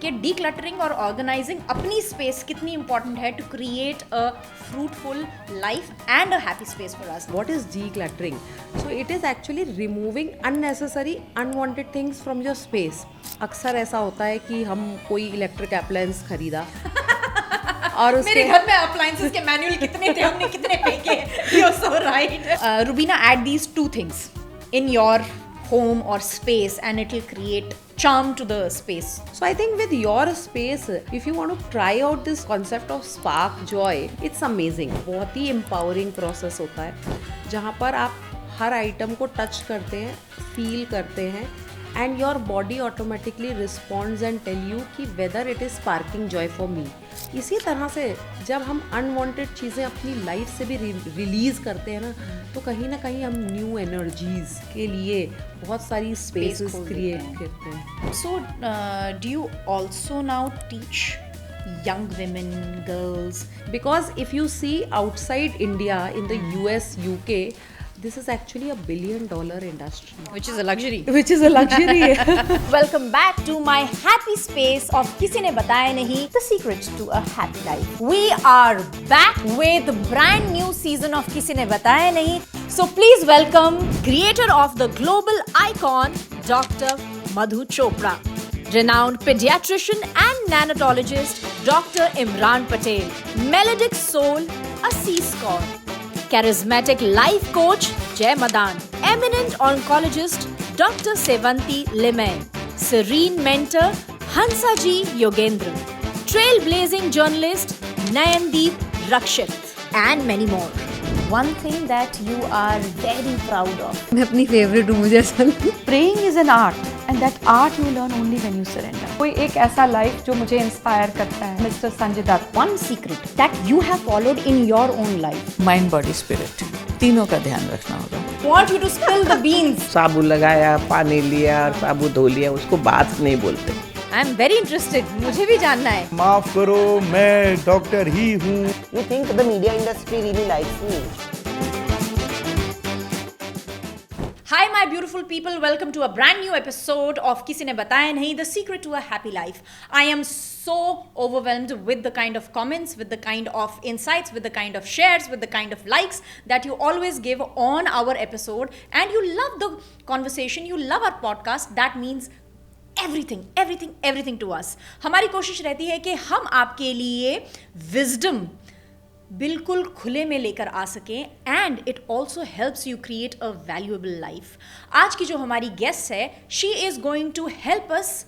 कि decluttering और organizing अपनी space कितनी important है to create a fruitful life and a happy space for us. What is decluttering? So it is actually removing unnecessary, unwanted things from your space. अक्सर ऐसा होता है कि हम कोई इलेक्ट्रिक अप्लायंस खरीदा और मेरे घर में appliances के manual कितने थे, हमने कितने पे किए. You're so right. Rubina, add these two things in your home or space and it will create charm to the space. So I think with your space, if you want to try out this concept of spark joy, it's amazing. बहुत ही empowering process होता है जहाँ पर आप हर item को touch करते हैं, feel करते हैं and your body automatically responds and tell you कि whether it is sparking joy for me. इसी तरह से जब हम अनवांटेड चीज़ें अपनी लाइफ से भी रिलीज़ करते हैं ना, तो कहीं ना कहीं हम न्यू एनर्जीज के लिए बहुत सारी स्पेसेस क्रिएट करते हैं. So, do you also now teach young women, girls? Because if you see outside India, in the US, UK, this is actually $1 billion industry. Which is a luxury. Which is a luxury. Welcome back to my happy space of किसी ने बताया नहीं, the secret to a happy life. We are back with brand new season of किसी ने बताया नहीं. So please welcome creator of the global icon, Dr. Madhu Chopra, renowned pediatrician and nanotologist, Dr. Imran Patel, melodic soul, a C-score, charismatic life coach Jay Madan, eminent oncologist Dr. Sevanti Limain, serene mentor Hansaji Yogendra, trailblazing journalist Nayandeep Rakshit, and many more. One thing that you are very proud of. मैं अपनी favourite हूँ, मुझे ऐसा Praying is an art and that art you learn only when you surrender. कोई एक ऐसा life जो मुझे इंस्पायर करता है, mister Sanjay Dutt. One secret that you have followed in your own life. Mind body spirit तीनों का ध्यान रखना होगा. Want you to spill the beans. साबुन लगाया, पानी लिया और साबुन धो लिया, उसको बात नहीं बोलते. I am very interested. मुझे भी जानना है. माफ करो, मैं डॉक्टर ही हूँ. You think the media industry really likes me? Hi my beautiful people, welcome to a brand new episode of किसी ने बताया नहीं, the secret to a happy life. I am so overwhelmed with the kind of comments, with the kind of insights, with the kind of shares, with the kind of likes that you always give on our episode, and you love the conversation, you love our podcast. That means everything to us. हमारी कोशिश रहती है कि हम आपके लिए wisdom बिल्कुल खुले में लेकर आ सकें and it also helps you create a valuable life. आज की जो हमारी गेस्ट है, she is going to help us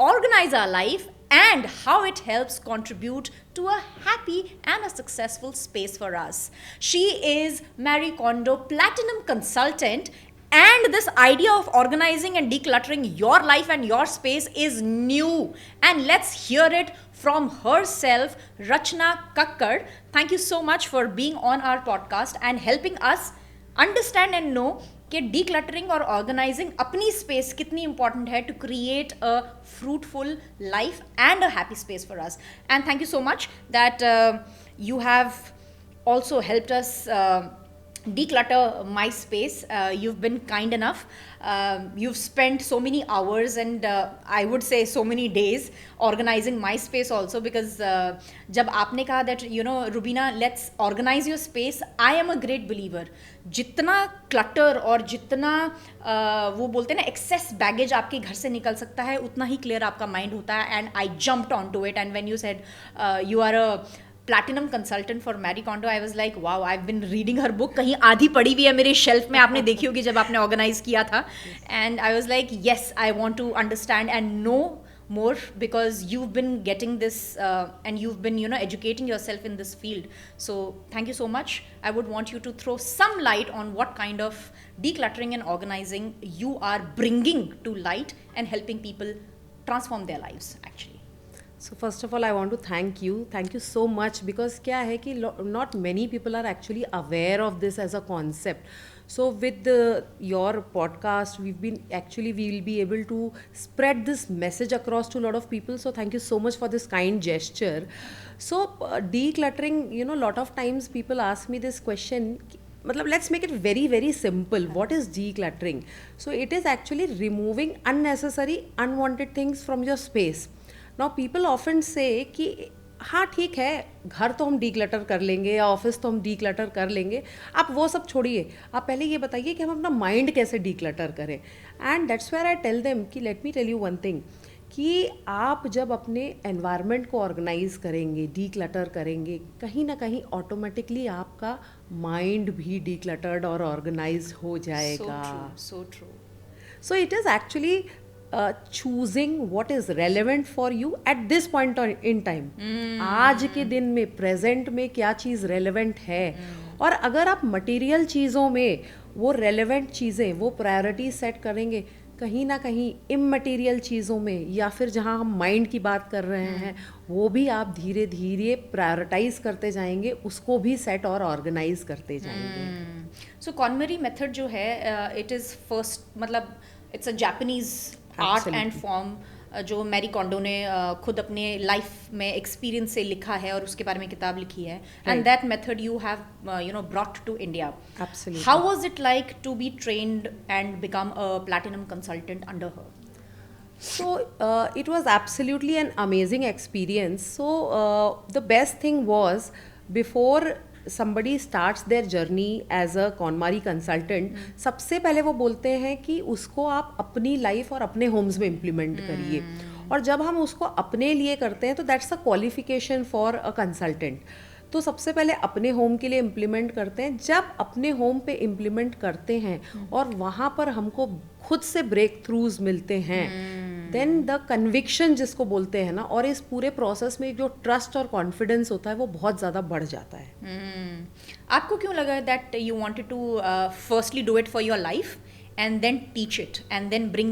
organise our life and how it helps contribute to a happy and a successful space for us. She is Marie Kondo Platinum Consultant, and this idea of organizing and decluttering your life and your space is new. And let's hear it from herself, Rachna Kakkad. Thank you so much for being on our podcast and helping us understand and know कि decluttering और organizing अपनी space कितनी important है to create a fruitful life and a happy space for us. And thank you so much that you have also helped us declutter my space. You've been kind enough. You've spent so many hours and I would say so many days organizing my space also, because जब आपने कहा that you know Rubina, let's organize your space, I am a great believer. जितना clutter और जितना वो बोलते हैं ना excess baggage आपके घर से निकल सकता है, उतना ही clear आपका mind होता है. And I jumped onto it, and when you said you are a platinum consultant for Marie Kondo, I was like wow, I have been reading her book. कहीं आधी पड़ी हुई है मेरे शेल्फ में, आपने देखी होगी जब आपने ऑर्गेनाइज किया था. And I was like yes, I want to understand and know more because you've been getting this and you've been educating yourself in this field. So thank you so much. I would want you to throw some light on what kind of decluttering and organizing you are bringing to light and helping people transform their lives actually. So first of all, I want to thank you so much, because क्या है कि not many people are actually aware of this as a concept. So with your podcast, we will be able to spread this message across to a lot of people. So thank you so much for this kind gesture. So decluttering, lot of times people ask me this question. Let's make it very, very simple. What is decluttering? So it is actually removing unnecessary, unwanted things from your space. Now people often से कि हाँ ठीक है, घर तो हम declutter कर लेंगे या ऑफिस तो हम डीक्लटर कर लेंगे, आप वो सब छोड़िए, आप पहले ये बताइए कि हम अपना माइंड कैसे डीक्लटर करें. And that's where I tell them कि let me tell you one thing, कि आप जब अपने एनवायरनमेंट को ऑर्गेनाइज करेंगे, डीक्लटर करेंगे, कहीं ना कहीं ऑटोमेटिकली आपका माइंड भी डीक्लटर्ड और ऑर्गेनाइज हो जाएगा. So true. So it is actually choosing what is relevant for you at this point in time. आज के दिन में, प्रेजेंट में क्या चीज़ रेलेवेंट है. और अगर आप मटेरियल चीज़ों में वो रेलेवेंट चीज़ें, वो प्रायोरिटी सेट करेंगे, कहीं ना कहीं इममटेरियल चीज़ों में या फिर जहाँ हम माइंड की बात कर रहे हैं, वो भी आप धीरे धीरे प्रायोरिटाइज करते जाएंगे, उसको भी सेट और ऑर्गेनाइज करते जाएंगे. सो कॉनमरी मेथड जो है, इट इज़ फर्स्ट, मतलब it's a Japanese art and form जो मैरी कोंडो ने खुद अपने लाइफ में एक्सपीरियंस से लिखा है और उसके बारे में किताब लिखी है. And that method you have brought to India. Absolutely. How was it like to be trained and become a platinum consultant under her? So it was absolutely an amazing experience. So the best thing was, before somebody starts their journey as a KonMari consultant, सबसे पहले वो बोलते हैं कि उसको आप अपनी life और अपने होम्स में इम्प्लीमेंट करिए. और जब हम उसको अपने लिए करते हैं तो that's a qualification for a consultant. तो सबसे पहले अपने होम के लिए इम्प्लीमेंट करते हैं. जब अपने होम पे इम्प्लीमेंट करते हैं और वहाँ पर हमको खुद से ब्रेक थ्रूज मिलते हैं, देन द कन्विक्शन जिसको बोलते हैं ना, और इस पूरे प्रोसेस में जो ट्रस्ट और कॉन्फिडेंस होता है वो बहुत ज़्यादा बढ़ जाता है. आपको क्यों लगा that you wanted to firstly do it for your life and then teach it and then bring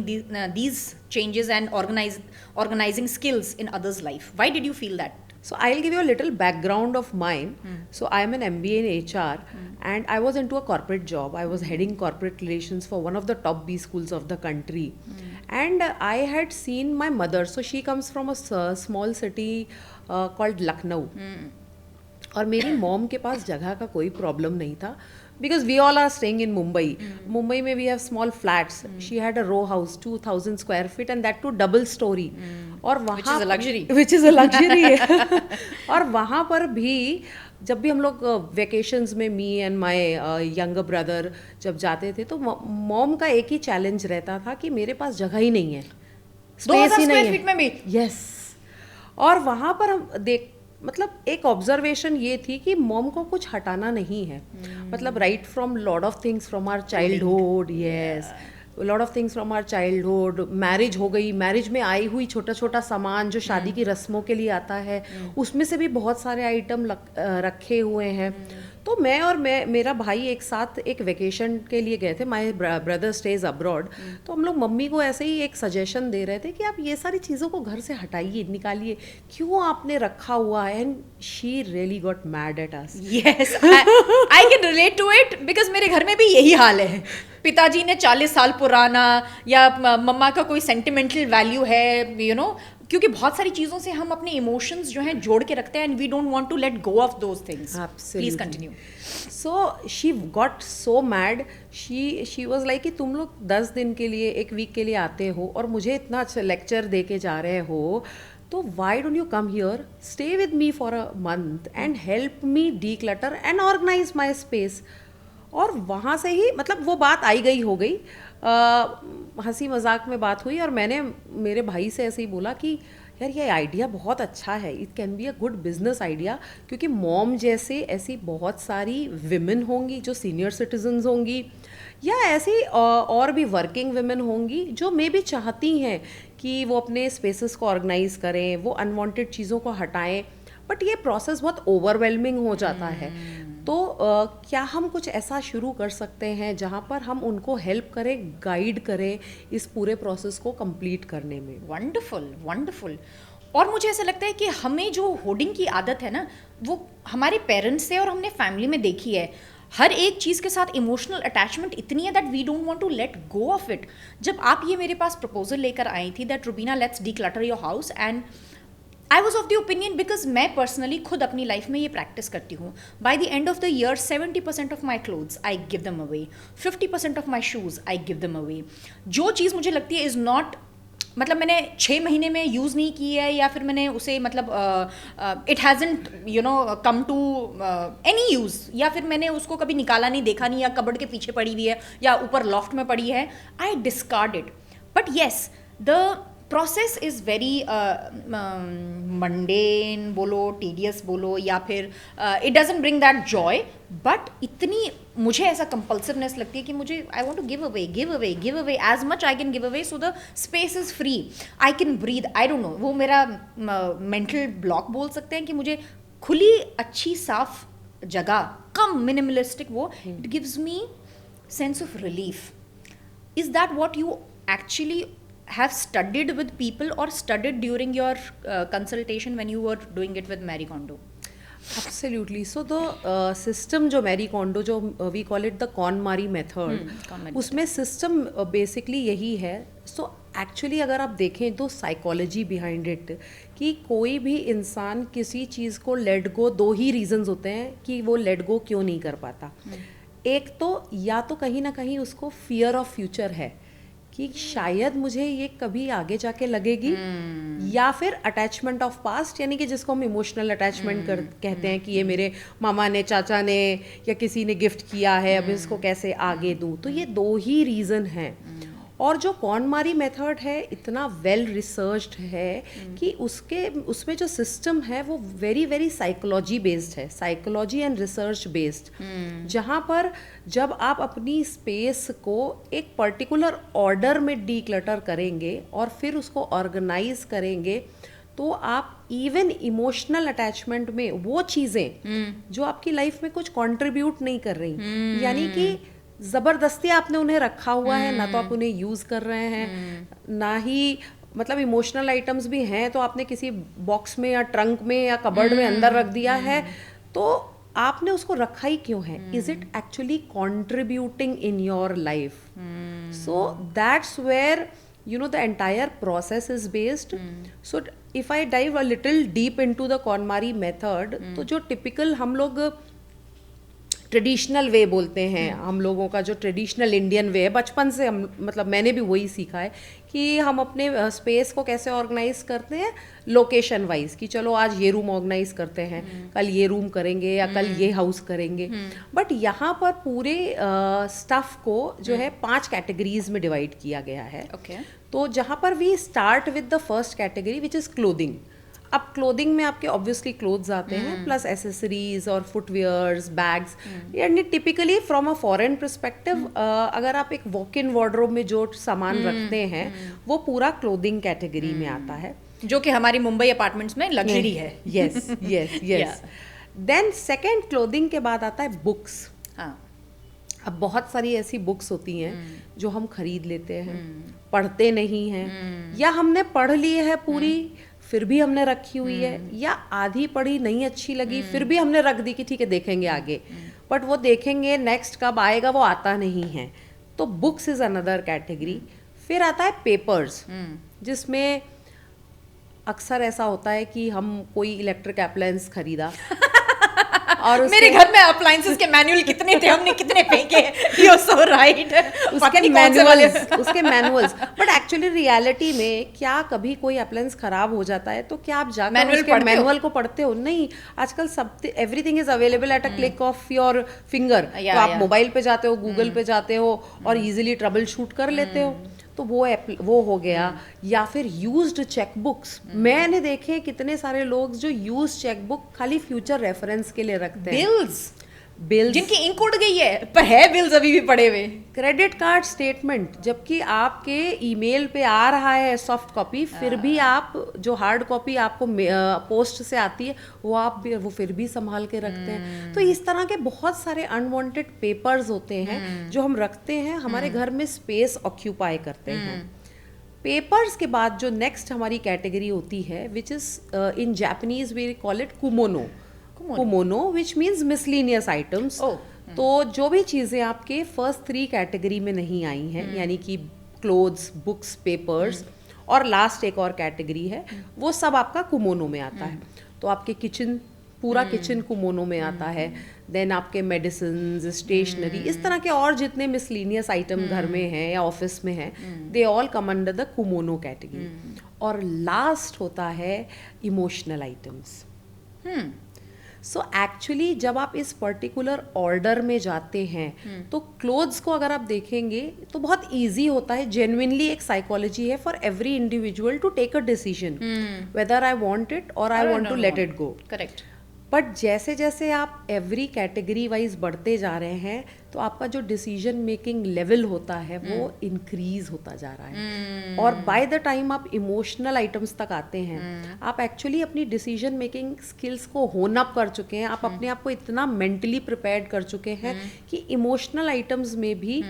these changes and organizing skills in others' life? Why did you feel that? So I'll give you a little background of mine. So I'm an MBA in HR and I was into a corporate job. I was heading corporate relations for one of the top B schools of the country. And I had seen my mother. So she comes from a small city called Lucknow. और मेरी mom के पास जगह का कोई problem नहीं था, because we all are staying in Mumbai. Mumbai में we have small flats. She had a row house 2000 square feet and that too double storey. और वहाँ विच इज़ अ लग्जरी और वहाँ पर भी जब भी हम लोग वेकेशंस में, me and my younger brother जब जाते थे, तो मॉम का एक ही चैलेंज रहता था कि मेरे पास जगह ही नहीं है, स्पेस ही नहीं है. यस. और वहाँ पर हम मतलब एक ऑब्जर्वेशन ये थी कि मॉम को कुछ हटाना नहीं है. मतलब right from lot of things from our childhood. Yes, lot of things from our childhood. Marriage हो गई, मैरिज में आई हुई छोटा छोटा सामान जो शादी की रस्मों के लिए आता है, उसमें से भी बहुत सारे आइटम रखे हुए हैं. तो मैं और मेरा भाई एक साथ एक वेकेशन के लिए गए थे. My brother stage abroad. तो हम लोग मम्मी को ऐसे ही एक सजेशन दे रहे थे कि आप ये सारी चीज़ों को घर से हटाइए, निकालिए, क्यों आपने रखा हुआ है. And she really got mad at us. Yes, I can relate to it, because मेरे घर में भी यही हाल है. पिताजी ने 40 साल पुराना, या मम्मा का कोई सेंटिमेंटल वैल्यू है, क्योंकि बहुत सारी चीज़ों से हम अपने इमोशंस जो हैं जोड़ के रखते हैं, and we don't want to let go of those things. Please continue. So she got so mad. She was like कि तुम लोग 10 दिन के लिए, एक वीक के लिए आते हो और मुझे इतना अच्छा लेक्चर दे के जा रहे हो, तो why don't you come here, stay with me for a month and help me declutter and organise my space. और वहाँ से ही मतलब वो बात आई गई हो गई, हंसी मजाक में बात हुई, और मैंने मेरे भाई से ऐसे ही बोला कि यार ये आइडिया बहुत अच्छा है, it can be a good business idea. क्योंकि मॉम जैसे ऐसी बहुत सारी विमेन होंगी जो सीनियर सिटीजन्स होंगी, या ऐसी और भी वर्किंग विमेन होंगी जो मे भी चाहती हैं कि वो अपने स्पेसेस को ऑर्गेनाइज करें, वो अनवांटेड चीज़ों को हटाएं, बट ये प्रोसेस बहुत ओवरवेलमिंग हो जाता है. तो क्या हम कुछ ऐसा शुरू कर सकते हैं जहाँ पर हम उनको हेल्प करें, गाइड करें इस पूरे प्रोसेस को कंप्लीट करने में. Wonderful, wonderful. और मुझे ऐसा लगता है कि हमें जो होर्डिंग की आदत है ना, वो हमारे पेरेंट्स से और हमने फैमिली में देखी है. हर एक चीज़ के साथ इमोशनल अटैचमेंट इतनी है that we don't want to let go of it. जब आप ये मेरे पास प्रपोजल लेकर आई थी that Rubina let's declutter your house, and I was of the opinion, because मैं पर्सनली खुद अपनी लाइफ में ये प्रैक्टिस करती हूँ. By the end of the year 70% of my clothes I give them away, 50% of my shoes I give them away. जो चीज़ मुझे लगती है इज़ नॉट मतलब मैंने 6 महीने में यूज़ नहीं की है, या फिर मैंने उसे मतलब it hasn't come to any use, या फिर मैंने उसको कभी निकाला नहीं, देखा नहीं, या कबर्ड के पीछे पड़ी हुई है या ऊपर लॉफ्ट में पड़ी है, I discard it. But yes, the process is very mundane बोलो, टीडियस बोलो, या फिर it doesn't bring that joy. But इतनी मुझे ऐसा कंपल्सिवनेस लगती है कि मुझे I want to give away as much I can give away, so the space is free, I can breathe. I don't know, वो मेरा मेंटल ब्लॉक बोल सकते हैं कि मुझे खुली अच्छी साफ जगह, कम मिनिमलिस्टिक, वो it gives me sense of relief. Is that what you actually have studied with people or studied during your consultation when you were doing it with Marie Kondo? Absolutely. So the system जो Marie Kondo, जो we call it the KonMari method, उसमें system basically यही है. So actually अगर आप देखें तो psychology behind it, कि कोई भी इंसान किसी चीज़ को let go, दो ही reasons होते हैं कि वो let go क्यों नहीं कर पाता. एक तो या तो कहीं ना कहीं उसको फियर ऑफ फ्यूचर है कि शायद मुझे ये कभी आगे जाके लगेगी, या फिर अटैचमेंट ऑफ पास्ट, यानी कि जिसको हम इमोशनल अटैचमेंट कहते हैं कि ये मेरे मामा ने, चाचा ने या किसी ने गिफ्ट किया है, अब इसको कैसे आगे दूं. तो ये दो ही रीज़न हैं. और जो KonMari मेथड है इतना वेल रिसर्च्ड है कि उसमें जो सिस्टम है वो वेरी वेरी साइकोलॉजी बेस्ड है, साइकोलॉजी एंड रिसर्च बेस्ड, जहाँ पर जब आप अपनी स्पेस को एक पर्टिकुलर ऑर्डर में डीक्लटर करेंगे और फिर उसको ऑर्गेनाइज करेंगे, तो आप इवन इमोशनल अटैचमेंट में वो चीज़ें जो आपकी लाइफ में कुछ कंट्रीब्यूट नहीं कर रही, यानी कि ज़बरदस्ती आपने उन्हें रखा हुआ है, ना तो आप उन्हें यूज़ कर रहे हैं, ना ही मतलब इमोशनल आइटम्स भी हैं तो आपने किसी बॉक्स में या ट्रंक में या कबर्ड में अंदर रख दिया है, तो आपने उसको रखा ही क्यों है? Is it actually contributing in your life? So that's where the entire process is based. So if I dive a little deep into the KonMari method, तो जो typical हम लोग ट्रेडिशनल वे बोलते हैं, हम लोगों का जो ट्रेडिशनल इंडियन वे है, बचपन से हम मतलब मैंने भी वही सीखा है कि हम अपने स्पेस को कैसे ऑर्गेनाइज करते हैं लोकेशन वाइज, कि चलो आज ये रूम ऑर्गेनाइज करते हैं, कल ये रूम करेंगे या कल ये हाउस करेंगे. बट यहाँ पर पूरे स्टफ को जो है 5 कैटेगरीज में डिवाइड किया गया है. तो जहाँ पर we start with the first category which is clothing. अब क्लोथिंग में आपके ऑब्वियसली क्लोथ्स आते हैं, प्लस एसेसरीज और फुटवेयर्स, बैग्स. यानी typically from a foreign perspective अगर आप एक वॉक इन वार्डरोब में जो सामान रखते हैं वो पूरा क्लोथिंग कैटेगरी में आता है, जो कि हमारी मुंबई अपार्टमेंट्स में लग्जरी है. Yes yes yes. Then second clothing के बाद आता है बुक्स. अब बहुत सारी ऐसी बुक्स होती हैं जो हम खरीद लेते हैं, पढ़ते नहीं हैं, या हमने पढ़ ली है पूरी फिर भी हमने रखी हुई है, या आधी पढ़ी नहीं अच्छी लगी फिर भी हमने रख दी कि ठीक है देखेंगे आगे, बट वो देखेंगे नेक्स्ट कब आएगा वो आता नहीं है. तो बुक्स इज अनदर कैटेगरी. फिर आता है पेपर्स, जिसमें अक्सर ऐसा होता है कि हम कोई इलेक्ट्रिक अप्लायंस खरीदा और मेरे घर में अप्लायंसेस के मैनुअल कितने थे, हमने कितने फेंके. You are so right. उसके मैनुअल्स. बट एक्चुअली रियलिटी में क्या कभी कोई अप्लायंस खराब हो जाता है तो क्या आप जाकर उसके मैनुअल को पढ़ते हो? नहीं. आजकल सब everything is available at a click of your finger. तो आप मोबाइल पे जाते हो, गूगल पे जाते हो और इजीली ट्रबल शूट कर लेते हो. तो वो हो गया. या फिर यूज्ड चेकबुक्स. मैंने देखे कितने सारे लोग जो यूज्ड चेकबुक खाली फ्यूचर रेफरेंस के लिए रखते हैं. बिल्स जिनकी इंक उड़ गई है पर है बिल्स अभी भी पड़े हुए. क्रेडिट कार्ड स्टेटमेंट, जबकि आपके ईमेल पे आ रहा है सॉफ्ट कॉपी, फिर भी आप जो हार्ड कॉपी आपको पोस्ट से आती है वो फिर भी संभाल के रखते हैं. तो इस तरह के बहुत सारे अनवांटेड पेपर्स होते हैं जो हम रखते हैं, हमारे घर में स्पेस ऑक्यूपाई करते हैं. पेपर्स के बाद जो नेक्स्ट हमारी कैटेगरी होती है which is in Japanese we call it komono which means miscellaneous items. तो जो भी चीज़ें आपके फर्स्ट 3 कैटेगरी में नहीं आई हैं, यानी कि क्लोथ्स, बुक्स, पेपर्स, और लास्ट एक और कैटेगरी है, वो सब आपका कुमोनो में आता है. तो आपके किचन पूरा किचन कुमोनो में आता है, देन आपके मेडिसिन, स्टेशनरी, इस तरह के और जितने मिसलिनियस आइटम घर में हैं या ऑफिस में हैं, they all come under the komono category. और लास्ट होता है इमोशनल आइटम्स। सो एक्चुअली जब आप इस पर्टिकुलर ऑर्डर में जाते हैं तो क्लोथ्स को अगर आप देखेंगे तो बहुत इजी होता है, जेन्युइनली एक साइकोलॉजी है for every individual to take a decision whether I want it और I want to let it go. Correct. But जैसे जैसे आप एवरी कैटेगरी वाइज बढ़ते जा रहे हैं तो आपका जो डिसीजन मेकिंग लेवल होता है वो इंक्रीज होता जा रहा है, और बाय द टाइम आप इमोशनल आइटम्स तक आते हैं आप एक्चुअली अपनी डिसीजन मेकिंग स्किल्स को होन अप कर चुके हैं, आप अपने आप को इतना मेंटली प्रिपेयर्ड कर चुके हैं कि इमोशनल आइटम्स में भी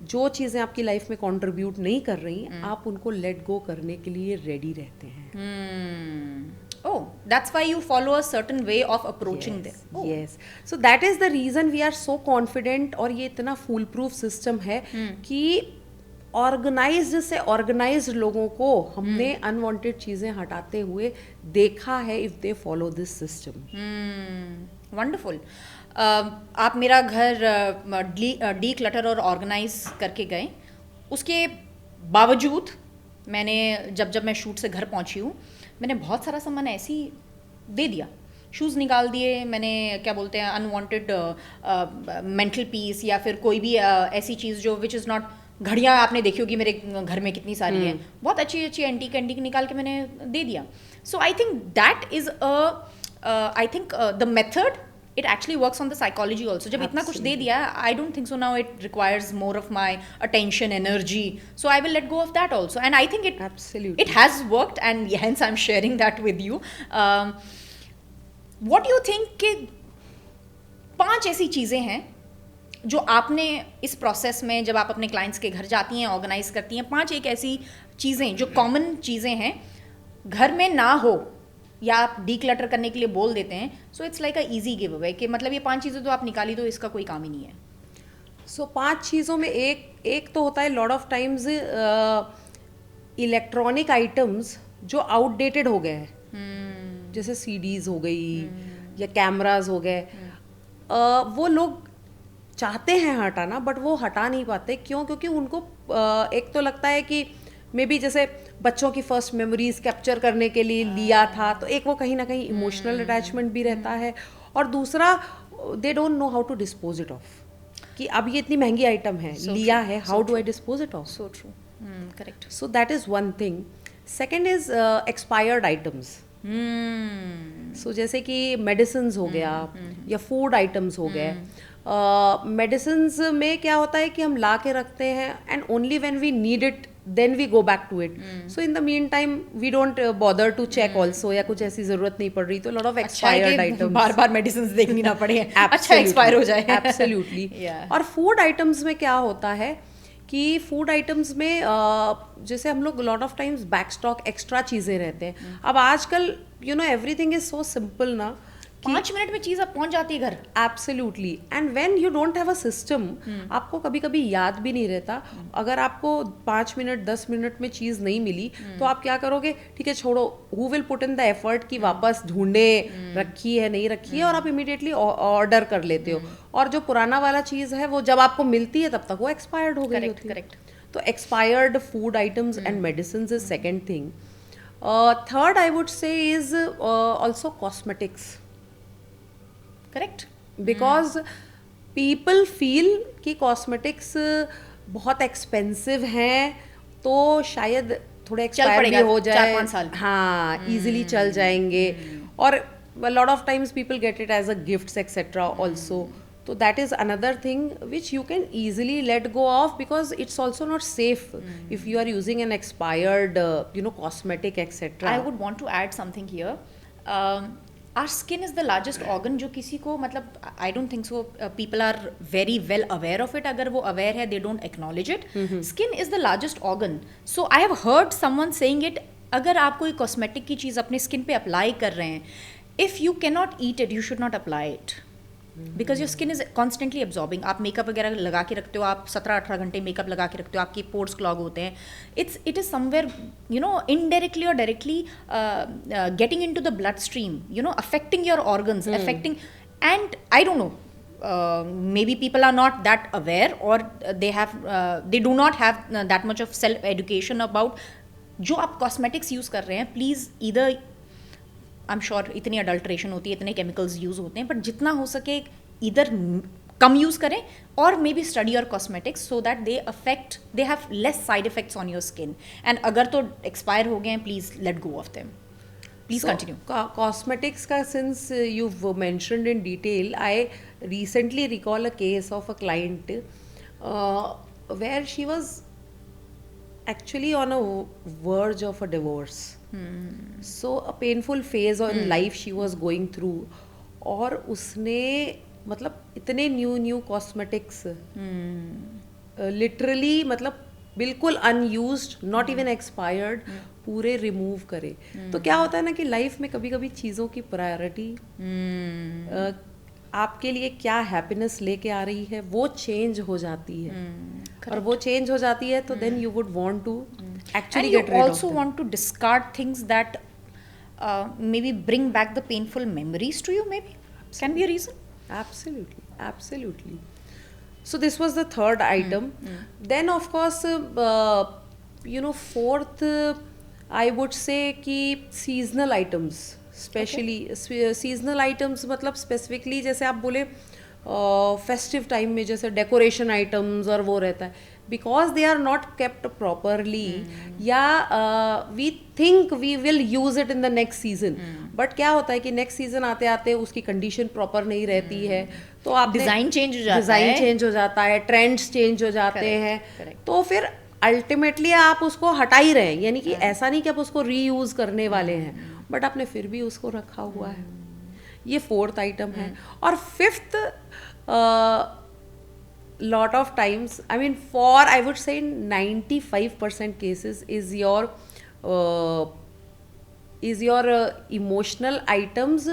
जो चीज़ें आपकी लाइफ में कंट्रीब्यूट नहीं कर रही आप उनको लेट गो करने के लिए रेडी रहते हैं। Oh, that's why you follow a certain way of approaching them. Oh. Yes. So that is the reason we are so confident, और ये इतना फुल प्रूफ सिस्टम है कि ऑर्गेनाइज्ड से ऑर्गेनाइज्ड लोगों को हमने अनवांटेड चीजें हटाते हुए देखा है if they follow this system. Wonderful. आप मेरा घर डी क्लटर और ऑर्गेनाइज करके गए, उसके बावजूद मैंने जब मैं शूट से घर पहुंची हूँ मैंने बहुत सारा सामान ऐसे ही दे दिया, शूज़ निकाल दिए मैंने, क्या बोलते हैं, अनवांटेड मेंटल पीस या फिर कोई भी ऐसी चीज़ जो विच इज़ नॉट, घड़ियाँ आपने देखी होगी मेरे घर में कितनी सारी हैं, बहुत अच्छी अच्छी एंटीक निकाल के मैंने दे दिया। So I think that is I think the method, it actually works on the psychology also. जब इतना कुछ दे दिया, I don't think so now it requires more of my attention, energy. So I will let go of that also. And I think it has worked, and hence I'm sharing that with you. What do you think कि 5 ऐसी चीज़ें हैं जो आपने इस process में, जब आप अपने क्लाइंट्स के घर जाती हैं, ऑर्गेनाइज करती हैं, 5 एक ऐसी चीज़ें जो कॉमन चीज़ें हैं घर में ना हो या आप डीक्लटर करने के लिए बोल देते हैं, so it's like a easy give away कि मतलब ये 5 चीज़ें तो आप निकाली तो इसका कोई काम ही नहीं है। सो 5 चीज़ों में एक तो होता है lot of times electronic items जो आउटडेटेड हो गए हैं, जैसे सीडीज हो गई या कैमराज हो गए, वो लोग चाहते हैं हटाना बट वो हटा नहीं पाते। क्यों? क्योंकि उनको एक तो लगता है कि मे बी जैसे बच्चों की फर्स्ट मेमोरीज कैप्चर करने के लिए लिया था, तो एक वो कहीं ना कहीं इमोशनल अटैचमेंट भी रहता है, और दूसरा they don't know how to dispose it off, कि अब ये इतनी महंगी आइटम है, लिया है, how do I dispose it off. So true, correct. So that is one thing. Second is expired items. So जैसे कि मेडिसिन हो गया या फूड आइटम्स हो गए। मेडिसिन्स में क्या होता है कि हम ला के रखते हैं and only when we need it then we go back to it. So in the meantime we don't bother to check also, या कुछ ऐसी जरूरत नहीं पड़ रही, तो lot of expired items, bar medicine देखनी ना पड़े, अच्छा एक्सपायर हो जाए। Absolutely. और फूड आइटम्स में क्या होता है कि फूड आइटम्स में जैसे हम लोग lot of times back stock extra चीज़ें रहते हैं। अब आजकल you know everything is so simple ना, 5 मिनट में चीज़ अब पहुंच जाती है घर। Absolutely. And when you don't have a system, आपको कभी कभी याद भी नहीं रहता। अगर आपको 5 मिनट 10 मिनट में चीज़ नहीं मिली तो आप क्या करोगे, ठीक है छोड़ो, who will put in the effort कि वापस ढूंढे, रखी है नहीं रखी है, और आप इमीडिएटली ऑर्डर कर लेते हो। और जो पुराना वाला चीज़ है वो जब आपको मिलती है तब तक वो एक्सपायर्ड हो गई होती है। करेक्ट। तो expired food items and medicine is second thing. Third I would say is also cosmetics. Correct. Because people feel कि कॉस्मेटिक्स बहुत एक्सपेंसिव हैं, तो शायद थोड़े एक्सपायर भी हो जाए, 4-5 साल, हाँ इजीली चल जाएंगे, और lot of times people get it as a gifts etcetera also. तो that is another thing which you can easily let go of, because it's also not safe if you are using an expired cosmetic etc. I would want to add something here. Our skin is the largest organ जो किसी को, मतलब I don't think so people are very well aware of it. अगर वो aware है, they don't acknowledge it. Skin is the largest organ. So I have heard someone saying it, अगर आप कोई cosmetic की चीज़ अपने skin पे apply कर रहे हैं, if you cannot eat it, you should not apply it. Because your skin is constantly absorbing. आप मेकअप वगैरह लगा के रखते हो, आप 17-18 घंटे मेकअप लगा के रखते हो, आपके पोर्स क्लॉग होते हैं. इट इज समवेयर इनडायरेक्टली और directly getting into the blood stream, affecting your organs, affecting. And I don't know, maybe people are not that aware, or they do not have that much of self education about जो आप cosmetics use कर रहे हैं. Please either, I am sure इतनी adulteration होती है, इतने chemicals use होते हैं, बट जितना हो सके इधर कम यूज़ करें, और may be study your cosmetics so that they have less side effects on your skin. And अगर तो एक्सपायर हो गए हैं, please let go of them. Please continue. Cosmetics ka, since you've mentioned in detail, I recently recall a case of a client where she was actually on a verge of a divorce. So a painful phase in life she was going through, और उसने मतलब इतने new cosmetics literally मतलब बिल्कुल unused, not even expired, पूरे remove करे. तो क्या होता है ना कि लाइफ में कभी कभी चीज़ों की प्रायोरिटी आपके लिए क्या हैप्पीनेस लेके आ रही है वो चेंज हो जाती है. और वो चेंज हो जाती है तो then you would want to actually get rid of. Also want to discard things that maybe bring back the painful memories to you, maybe can be a reason. Absolutely. So this was the third item. Then of course fourth I would say कि seasonal items, especially seasonal items मतलब specifically जैसे आप बोले festive time में जैसे decoration items और वो रहता है, because they are not kept properly, या we think we will use it in the next season, but क्या होता है कि next season आते आते उसकी condition proper नहीं रहती है, तो आप डिज़ाइन चेंज हो जाता है, ट्रेंड्स चेंज हो जाते हैं, तो फिर अल्टीमेटली आप उसको हटा ही रहे हैं. यानी कि ऐसा नहीं कि आप उसको रीयूज करने वाले हैं, बट आपने फिर भी उसको रखा हुआ है. ये फोर्थ आइटम है. और fifth, lot of times, I mean for I would say 95% cases is your emotional items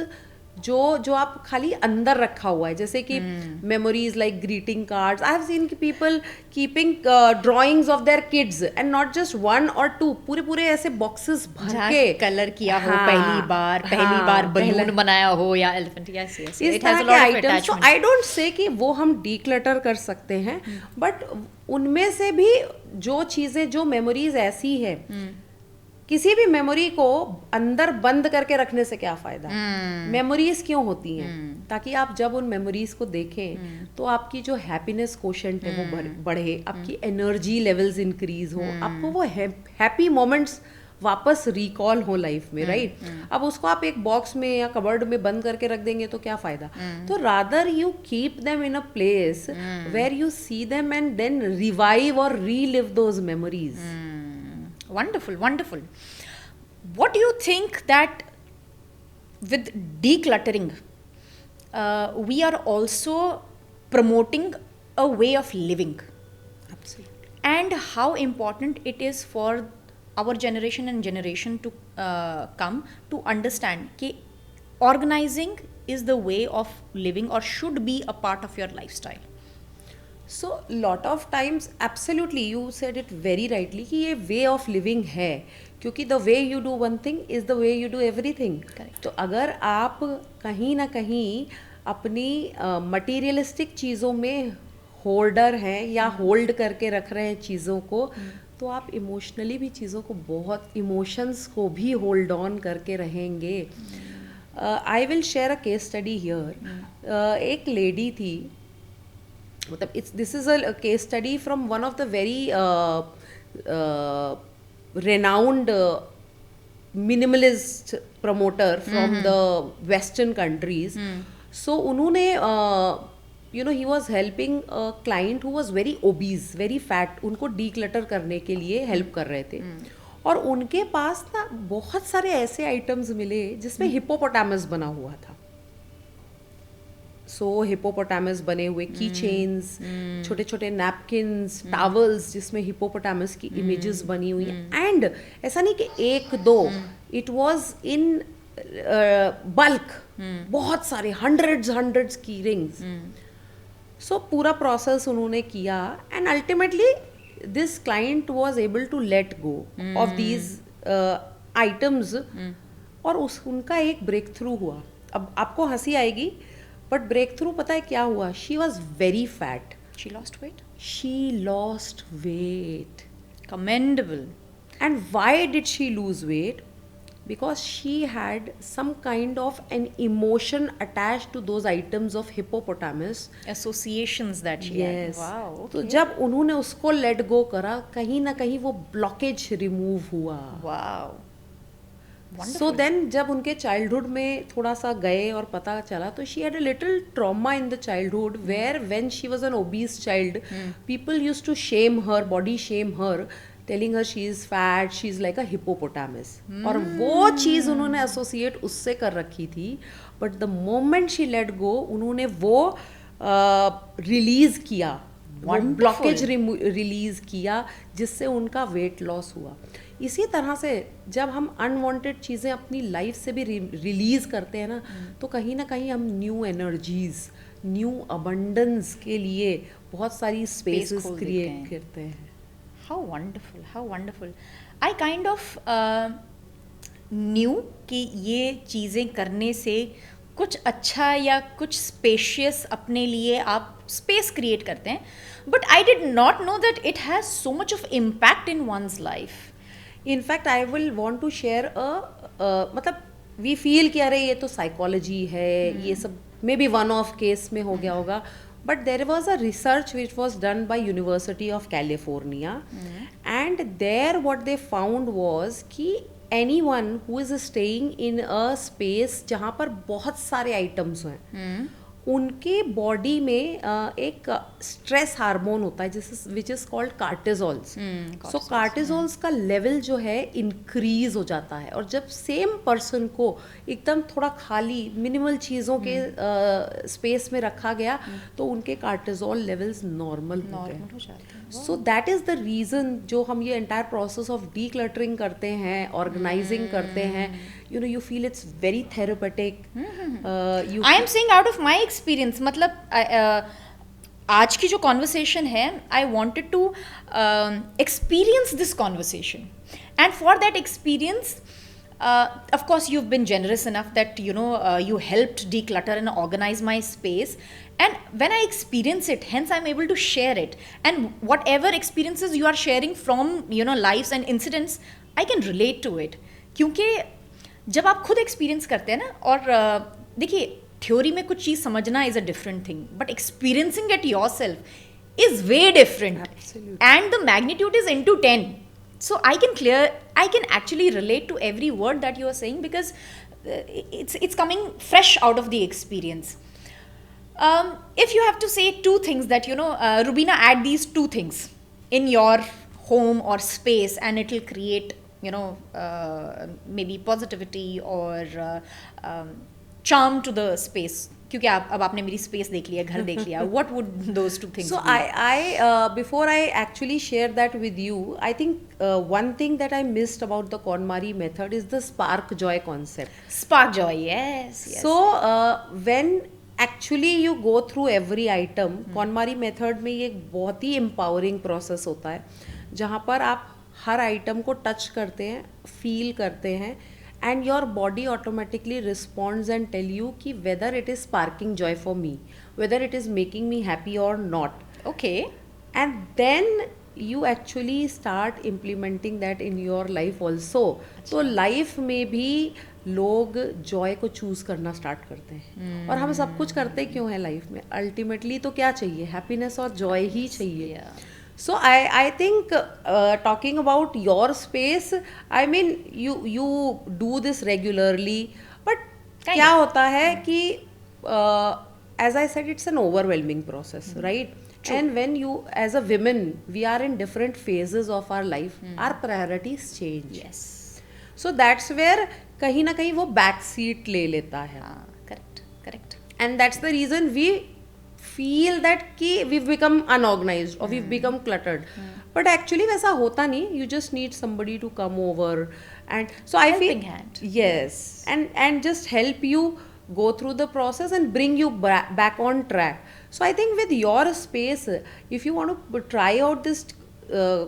जो आप खाली अंदर रखा हुआ है. जैसे कि memories like greeting cards. I have seen people keeping drawings of their kids and not just 1 or 2, पूरे ऐसे बॉक्सेस भर के कलर किया हो, पहली बार बलून बनाया हो या elephant. Yes it has a lot of attachment. So I don't say कि वो हम डीक्लटर कर सकते हैं, बट उनमें से भी जो चीजें, जो मेमोरीज ऐसी है, किसी भी मेमोरी को अंदर बंद करके रखने से क्या फायदा. मेमोरीज क्यों होती हैं? ताकि आप जब उन मेमोरीज को देखें तो आपकी जो हैप्पीनेस कोशेंट है वो बढ़े, आपकी एनर्जी लेवल्स इंक्रीज हो, आपको वो हैप्पी मोमेंट्स वापस रिकॉल हो लाइफ में, राइट? अब उसको आप एक बॉक्स में या कबर्ड में बंद करके रख देंगे तो क्या फायदा. तो rather you keep them in a place where you see them and then revive और relive those memories. Wonderful. What do you think that with decluttering, we are also promoting a way of living? Absolutely. And how important it is for our generation and generation to come to understand that organizing is the way of living or should be a part of your lifestyle. So lot of times, absolutely, you said it very rightly कि ये way of living है, क्योंकि the way you do one thing is the way you do everything. Correct. तो अगर आप कहीं ना कहीं अपनी materialistic चीज़ों में होल्डर हैं या होल्ड करके रख रहे हैं चीज़ों को, तो आप इमोशनली भी चीज़ों को, बहुत इमोशंस को भी होल्ड ऑन करके रहेंगे. I will share a case study here. एक लेडी थी, मतलब this is a case study from one of the very renowned minimalist promoter from the western countries. So उन्होंने he was helping a client who was very obese, very fat. उनको declutter करने के लिए help कर रहे थे. और उनके पास ना बहुत सारे ऐसे आइटम्स मिले जिसमें हिप्पोपोटामस बना हुआ था. सो हिप्पोपोटामस बने हुए की चेन्स, छोटे छोटे नैपकिन्स, टॉवल्स जिसमें हिप्पोपोटामस की इमेजेस बनी हुई. एंड ऐसा नहीं कि एक दो, इट वाज इन बल्क, बहुत सारे हंड्रेड्स की रिंग्स. सो पूरा प्रोसेस उन्होंने किया and ultimately this client was able to let go of these items. और उनका एक ब्रेक थ्रू हुआ. अब आपको हंसी आएगी बट ब्रेक थ्रू पता है क्या हुआ? She was very fat. She lost weight? She lost weight. Commendable. And why did she lose weight? Because she had some kind of an emotion attached to those items of hippopotamus. Associations that she had. Yes. Wow. Okay. तो जब उन्होंने उसको let go करा, कहीं ना कहीं वो blockage remove हुआ. Wow. सो देन जब उनके चाइल्डहुड में थोड़ा सा गए और पता चला, तो she had a little trauma in the childhood where when she was an obese child, people used to shame her, body shame her, telling her she is fat, she is like a hippopotamus. और वो चीज़ उन्होंने associate उससे कर रखी थी. But the moment she let go, उन्होंने वो रिलीज किया, ब्लॉकेज रिलीज किया, जिससे उनका वेट लॉस हुआ. इसी तरह से जब हम अनवांटेड चीज़ें अपनी लाइफ से भी रिलीज़ करते हैं ना, तो कहीं ना कहीं हम न्यू एनर्जीज, न्यू अबंडेंस के लिए बहुत सारी स्पेसेस क्रिएट करते हैं. How wonderful, how wonderful. I kind of knew कि ये चीज़ें करने से कुछ अच्छा या कुछ स्पेशियस अपने लिए आप स्पेस क्रिएट करते हैं, but I did not know that it has so much of impact in one's life. In fact I will want to share मतलब वी फील कि अरे ये तो साइकोलॉजी है, ये सब maybe one of case में हो गया होगा, but there was a research which was done by university of California, and there what they found was कि anyone who is staying in a space जहाँ पर बहुत सारे आइटम्स हैं, उनके बॉडी में एक स्ट्रेस हार्मोन होता है जिस विच इज कॉल्ड कार्टिजोल्स. सो कार्टिजोल्स का लेवल जो है इंक्रीज हो जाता है. और जब सेम पर्सन को एकदम थोड़ा खाली मिनिमल चीज़ों के स्पेस में रखा गया, तो उनके कार्टिजोल लेवल्स नॉर्मल हो गए. सो दैट इज़ द रीज़न जो हम ये एंटायर प्रोसेस ऑफ डीक्लटरिंग करते हैं, ऑर्गेनाइजिंग करते हैं, you know, you feel it's very therapeutic. I am saying out of my experience, मतलब आज की जो conversation है, I wanted to experience this conversation, and for that experience, of course, you've been generous enough that you helped declutter and organize my space. And when I experience it, hence I'm able to share it. And whatever experiences you are sharing from lives and incidents, I can relate to it. क्योंकि जब आप खुद experience करते हैं ना, और देखिए theory में कुछ चीज़ समझना is a different thing, but experiencing it your self is way different, and the magnitude is into 10. So I can actually relate to every word that you are saying, because it's coming fresh out of the experience. If you have to say two things that Rubina, add these two things in your home or space and it will create maybe positivity or charm to the space. क्योंकि अब आपने मेरी space देख लिया, घर देख लिया. What would those two things be? So I before I actually share that with you, I think one thing that I missed about the KonMari method is the spark joy concept. Spark joy, yes. So when actually you go through every item, KonMari method में ये एक बहुत ही empowering process होता है, जहाँ पर आप हर item को टच करते हैं, फील करते हैं, and your body automatically responds and tell you कि whether it is sparking joy for me, whether it is making me happy or not. Okay. And then you actually start implementing that in your life also. तो life में भी लोग Joy को choose करना start करते हैं. और हम सब कुछ करते क्यों हैं लाइफ में? अल्टीमेटली तो क्या चाहिए? हैप्पीनेस और जॉय ही चाहिए. So I think talking about your space, I mean you do this regularly, but क्या होता है कि as I said, it's an overwhelming process, right? True. And when you, as a women, we are in different phases of our life, our priorities change. Yes. So that's where कहीं ना कहीं वो back seat ले लेता है. Correct. And that's the reason we feel that कि we've become unorganized or we've become cluttered. But actually वैसा होता नहीं. You just need somebody to come over And so I feel Helping hand. yes, and just help you go through the process and bring you back on track. So I think with your space, if you want to try out this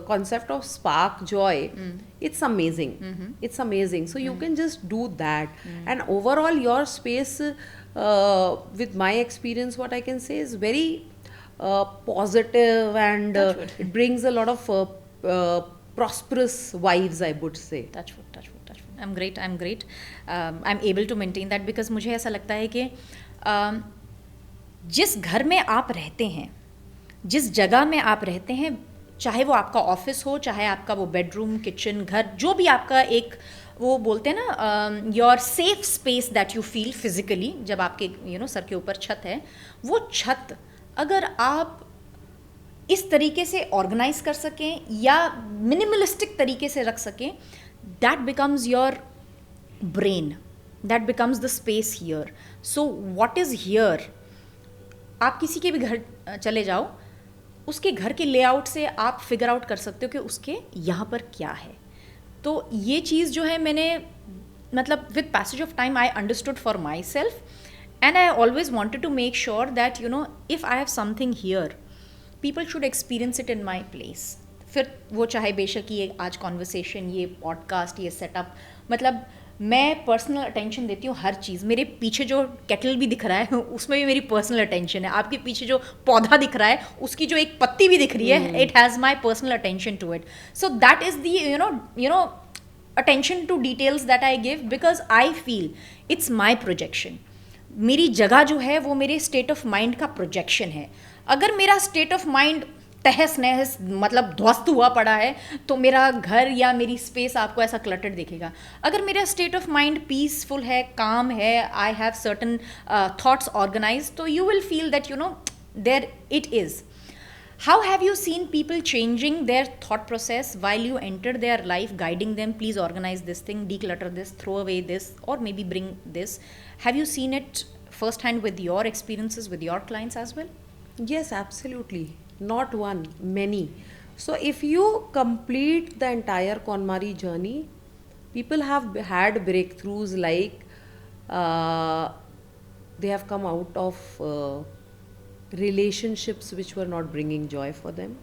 concept of spark joy, it's amazing. It's amazing. So you can just do that. And overall your space, with my experience, what I can say is very positive, and Touch wood. it brings a lot of prosperous vibes, I would say. Touch wood I am great I am able to maintain that because मुझे ऐसा लगता है कि जिस घर में आप रहते हैं, जिस जगह में आप रहते हैं, चाहे वो आपका ऑफिस हो, चाहे आपका वो बेडरूम, किचन, घर, जो भी आपका एक वो बोलते हैं ना your safe space that you feel physically, जब आपके सर के ऊपर छत है, वो छत अगर आप इस तरीके से ऑर्गेनाइज कर सकें या मिनिमलिस्टिक तरीके से रख सकें, that becomes your brain, that becomes the space here. So what is here, आप किसी के भी घर चले जाओ, उसके घर के लेआउट से आप फिगर आउट कर सकते हो कि उसके यहाँ पर क्या है. तो ये चीज़ जो है मैंने मतलब with passage of time I understood for myself, and I always wanted to make sure that if I have something here, people should experience it in my place. फिर वो चाहे बेशक ये आज कॉन्वर्सेशन, ये पॉडकास्ट, ये setup, मतलब मैं पर्सनल अटेंशन देती हूँ हर चीज़. मेरे पीछे जो केटल भी दिख रहा है उसमें भी मेरी पर्सनल अटेंशन है. आपके पीछे जो पौधा दिख रहा है उसकी जो एक पत्ती भी दिख रही है, it has my personal attention to it. So that is the attention to details that I give, because I feel it's my projection. मेरी जगह जो है वो मेरे स्टेट ऑफ माइंड का प्रोजेक्शन है. अगर मेरा स्टेट ऑफ माइंड तहस नहस मतलब ध्वस्त हुआ पड़ा है तो मेरा घर या मेरी स्पेस आपको ऐसा क्लटर्ड दिखेगा. अगर मेरा स्टेट ऑफ माइंड पीसफुल है, काम है, I have certain thoughts organise, तो you will feel that there it is. How have you seen people changing their thought process while you enter their life, guiding them, please organize this thing, declutter this, throw away this, or maybe bring this? Have you seen it firsthand with your experiences with your clients as well? Yes, absolutely. Not one, many. So if you complete the entire KonMari journey, people have had breakthroughs like they have come out of relationships which were not bringing joy for them.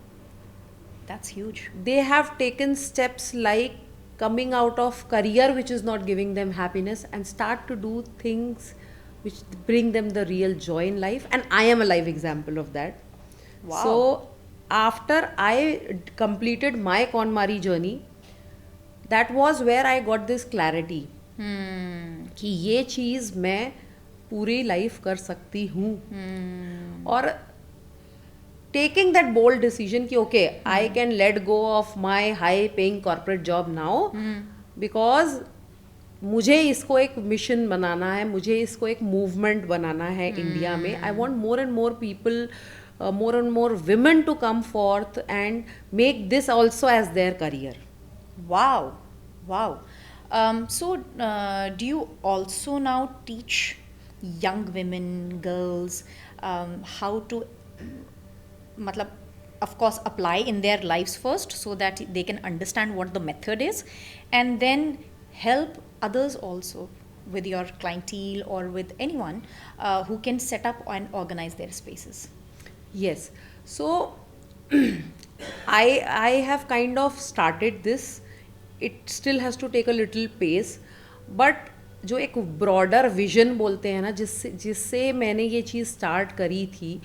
That's huge. They have taken steps like coming out of career which is not giving them happiness and start to do things which bring them the real joy in life, and I am a live example of that. Wow. So after I completed my KonMari journey, that was where I got this clarity कि ये चीज़ मैं पूरी life कर सकती हूँ. और taking that bold decision कि okay I can let go of my high paying corporate job now, because मुझे इसको एक मिशन बनाना है, मुझे इसको एक मूवमेंट बनाना है इंडिया में. I want more and more people, more and more women to come forth and make this also as their career. Wow, wow. So do you also now teach young women, girls, how to matlab, of course, apply in their lives first so that they can understand what the method is, and then help others also with your clientele or with anyone who can set up and organize their spaces? Yes. So I have kind of started this. It still has to take a little pace, but जो एक broader vision बोलते हैं ना, जिससे मैंने ये चीज़ start करी थी,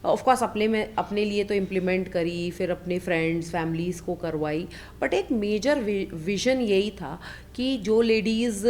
ऑफ कोर्स अपने लिए तो इम्प्लीमेंट करी, फिर अपने फ्रेंड्स फैमिलीज़ को करवाई, बट एक मेजर विजन यही था कि जो लेडीज़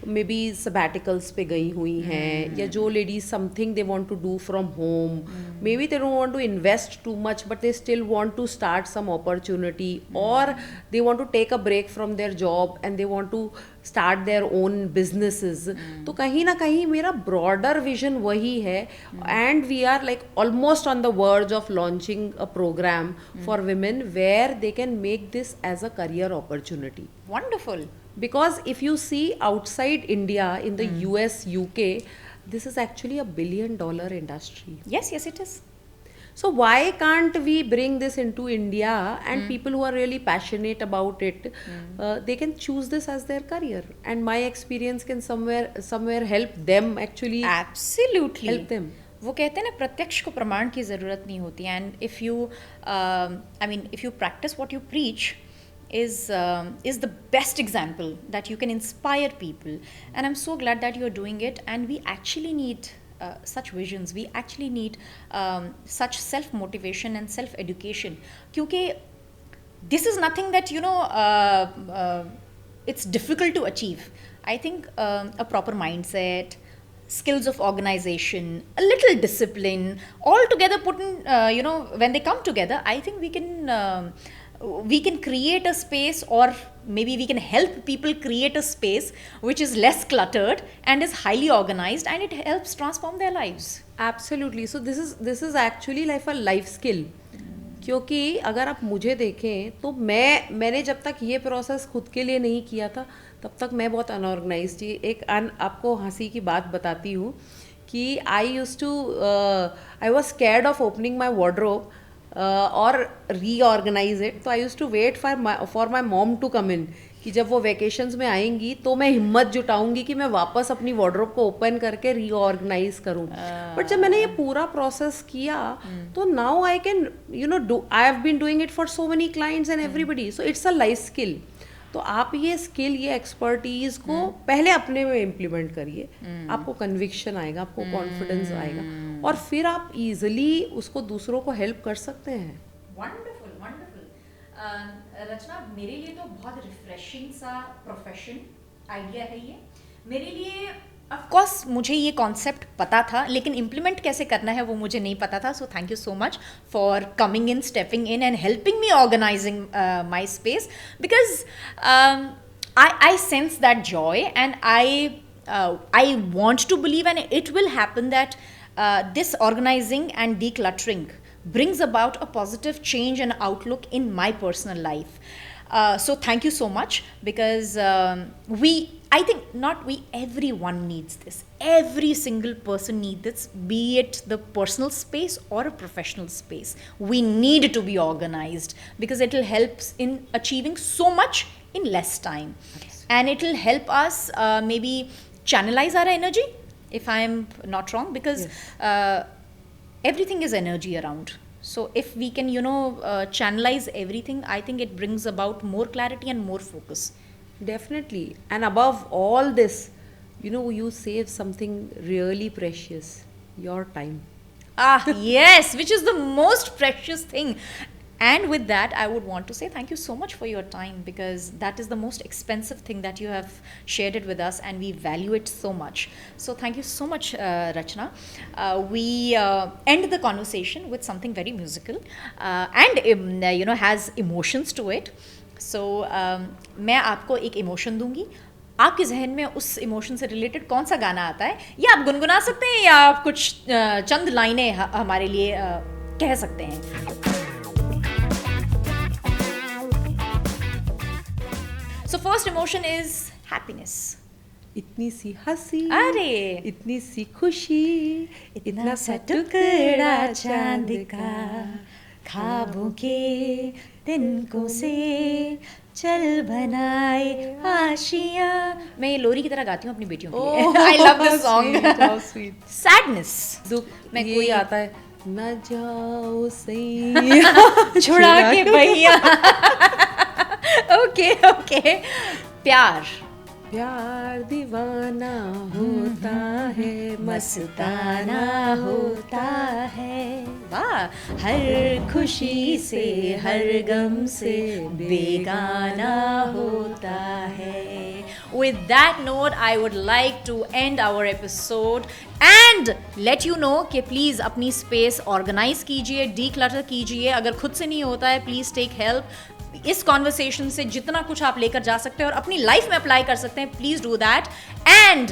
मे बी सबैटिकल्स पे गई हुई हैं, या जो ladies something they want to do from home, maybe they don't want to invest too much but they still want to start some opportunity, और they want to take a break from their job and they want to start their own businesses. तो कहीं ना कहीं मेरा broader vision वही है, and we are like almost on the verge of launching a program for women where they can make this as a career opportunity. Wonderful. Because if you see outside India, in the US, UK, this is actually $1 billion industry. Yes, yes, it is. So why can't we bring this into India and people who are really passionate about it, they can choose this as their career, and my experience can somewhere help them actually Absolutely. help them. वो कहते हैं ना प्रत्यक्ष को प्रमाण की ज़रूरत नहीं होती and if you practice what you preach is the best example that you can inspire people, and I'm so glad that you're doing it, and we actually need such visions. We actually need such self motivation and self education, क्योंकि this is nothing that it's difficult to achieve. I think a proper mindset, skills of organization, a little discipline, all together put in, when they come together, I think we can create a space, or maybe we can help people create a space which is less cluttered and is highly organized, and it helps transform their lives. Absolutely. So this is actually like a life skill. क्योंकि अगर आप मुझे देखें तो मैंने जब तक ये प्रोसेस खुद के लिए नहीं किया था तब तक मैं बहुत अनऑर्गेनाइज थी. आपको हंसी की बात बताती हूँ कि I was scared of opening my wardrobe और रीऑर्गेनाइज इट. तो I used to wait for my mom to come in, कि जब वो वेकेशंस में आएंगी तो मैं हिम्मत जुटाऊंगी कि मैं वापस अपनी वार्डरोब को ओपन करके रीऑर्गेनाइज करूं. बट जब मैंने ये पूरा प्रोसेस किया तो now I can I have been doing it for so many clients and everybody. So it's a life skill. तो आप ये स्किल, ये एक्सपर्टीज को पहले अपने में इम्प्लीमेंट करिए. आपको कन्विक्शन आएगा, आपको कॉन्फिडेंस आएगा, और फिर आप इजीली उसको दूसरों को हेल्प कर सकते हैं. Wonderful wonderful. रचना, मेरे लिए तो बहुत रिफ्रेशिंग सा प्रोफेशन आइडिया है ये. मेरे लिए ऑफ कोर्स मुझे ये कॉन्सेप्ट पता था, लेकिन इम्प्लीमेंट कैसे करना है वो मुझे नहीं पता था. So thank you so much for coming in, stepping in and helping me organising my space, because I sense that joy, and I want to believe, and it will happen, that this organizing and decluttering brings about a positive change and outlook in my personal life. So thank you so much, because everyone needs this. Every single person needs this, be it the personal space or a professional space. We need to be organized because it will help in achieving so much in less time. And it will help us maybe channelize our energy, if I am not wrong, because everything is energy around. So if we can, channelize everything, I think it brings about more clarity and more focus. Definitely. And above all this, you save something really precious, your time. Yes, which is the most precious thing. And with that, I would want to say thank you so much for your time, because that is the most expensive thing that you have shared it with us, and we value it so much. So thank you so much, Rachna. We end the conversation with something very musical and has emotions to it. So मैं आपको एक emotion दूंगी. आपके जहन में उस emotion से related कौन सा गाना आता है, या आप गुनगुना सकते हैं, या आप कुछ चंद लाइनें हमारे लिए कह सकते हैं. So first emotion is happiness. इतनी सी हंसी, अरे इतनी सी खुशी, इतना सा टुकड़ा चांद का, ख्वाबों के तिनकों से चल बनाए आशियां. मैं ये लोरी की तरह गाती हूँ अपनी बेटियों के लिए. I love this song. Sadness. दुख मैं ये कोई आता है, न जाओ सैया छुड़ा के भैया. ओके. प्यार दीवाना होता है, मस्ताना होता है. वाह. हर खुशी से, हर गम से बेगाना होता है. With that note, I would like to end our episode and let you know कि please अपनी space organize कीजिए, declutter कीजिए. अगर खुद से नहीं होता है, please take help. इस कॉन्वर्सेशन से जितना कुछ आप लेकर जा सकते हैं और अपनी लाइफ में अप्लाई कर सकते हैं, please do that. And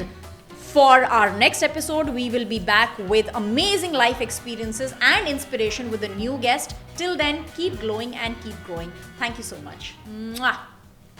for our next episode we will be back with amazing life experiences and inspiration with a new guest. Till then, keep glowing and keep growing. Thank you so much.